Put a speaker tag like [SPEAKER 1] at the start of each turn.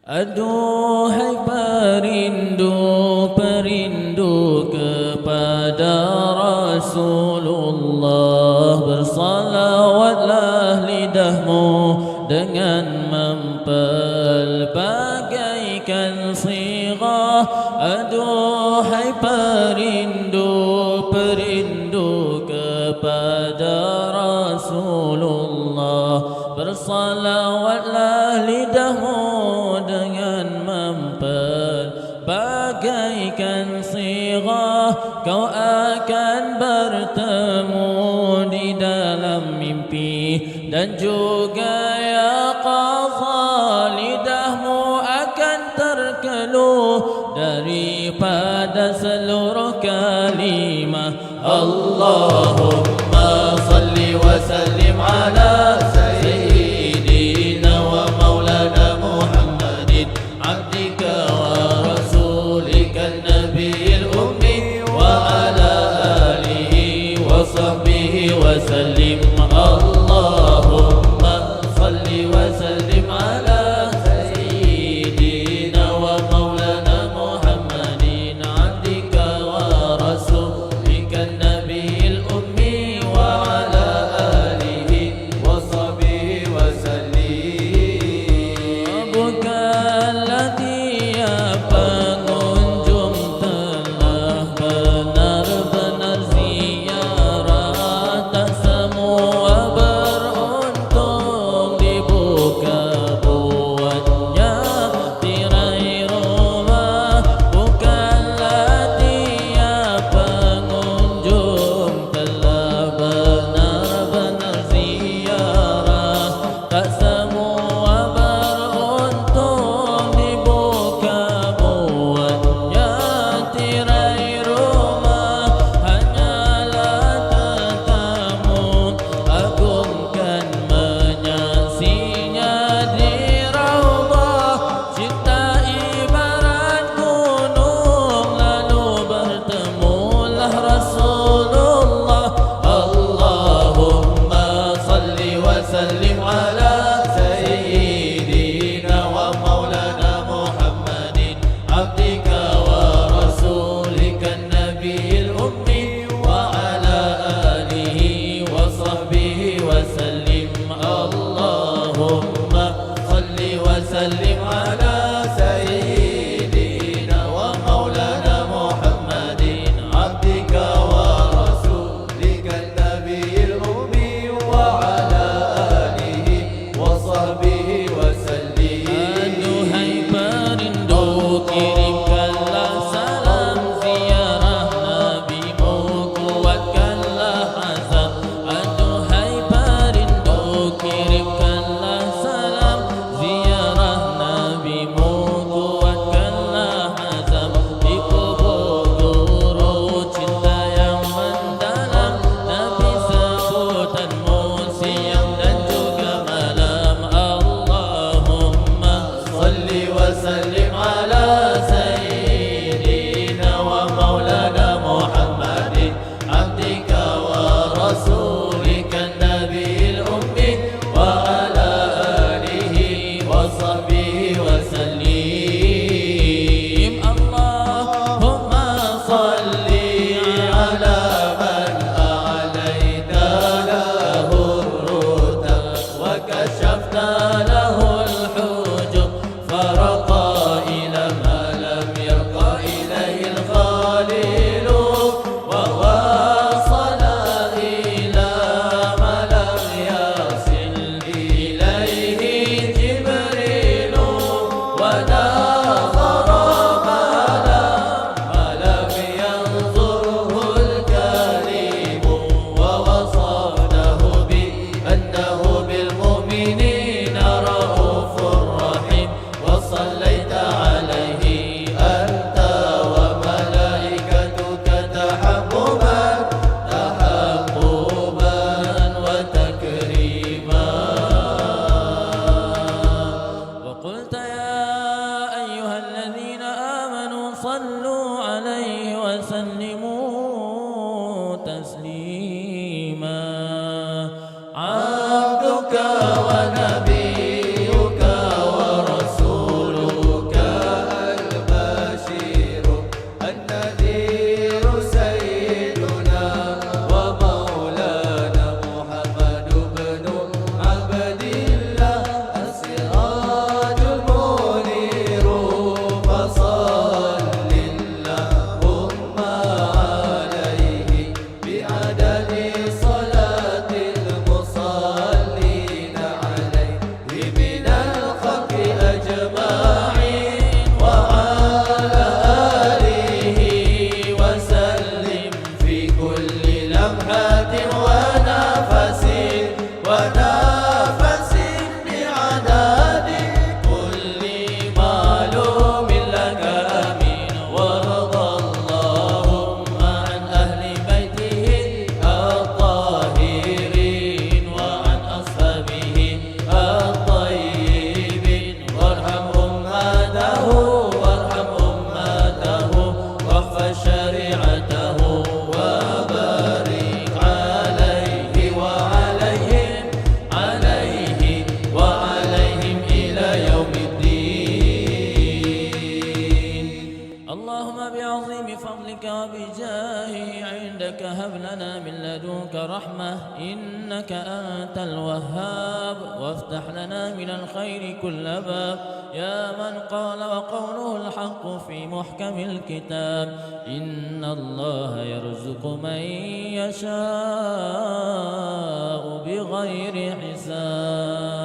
[SPEAKER 1] Aduhai perindu kepada Rasulullah, bersalawatlah lidahmu dengan mempelbagaikan sighah. Aduhai perindu kepada Rasulullah, bersalawatlah lidahmu dengan mempelbagaikan sighah. Kau akan bertemu di dalam mimpi dan juga yaqazah. Lidahmu akan terkeluh daripada seluruh kalimah. Allahumma salli wa sallim ala sayyidina wa maulana Muhammadin abdika wa rasulika nabiyil ummi wa ala alihi wa sahbihi wa sallim. Allahumma salli wa sallim ala sayyidina wa maulana Muhammadin abdika wa rasulika nabiyil ummi wa ala alihi wa sahbihi wa sallim. Bukanlah tiap pengunjung telah benar-benar ziarah, tak semua beruntung dibuka buatnya tirai rumah. Bukanlah tiap pengunjung telah benar-benar ziarah, tak semua beruntung dibuka buatnya tirai rumah. Hanyalah tetamu agungkan menyaksinya di raudhah. Cinta ibarat gunung lalu bertemulah Rasulullah. Allahumma salli wa sallim ala sayyidina wa maulana Muhammadin abdika wa rasulika nabiyil ummi wa ala alihi wa sahbihi wa sallim. Allahumma salli wa sallim ala sayyidina wa maulana Muhammadin abdika wa rasulika nabiyil ummi wa ala alihi wa sahbihi wa sallim. Aduhai perindu, kirimkanlah salam ziarah nabimu, kuatkanlah azam. Aduhai perindu, kirimkanlah salam ziarah nabimu, kuatkanlah azam. Di kubur guru cinta yang mendalam, Nabi sebutanmu siang dan juga malam. Allahumma salli wa sallim ala sayyidina wa maulana Muhammadin abdika wa rasulika nabiyil ummi wa ala alihi wa sahbihi wa sallim. Allahumma salli ala man a'laita lahu ar-rutab wa kashafta lahu al-hujub, faraqa ila ma lam yarqa ilayhi al-khalil, wa wasala ila ma lam yasil ilayhi Jibril, wa nazara ma lam yanzurhu al-kalim, wa wasafnahu bi annahu bil mu'minina raufur rahim, wa sallaita alayhi anta wa malaikatuka tahabbuban wa takriman. Wa qulta ya ayyuhalladhina amanu sallu alayhi wa sallimu taslima. Abduka wa nabiyuka wa rasuluka إليك هب لنا من لدنك رحمة إنك أنت الوهاب وافتح لنا من الخير كل باب يا من قال وقوله الحق في محكم الكتاب إن الله يرزق من يشاء بغير حساب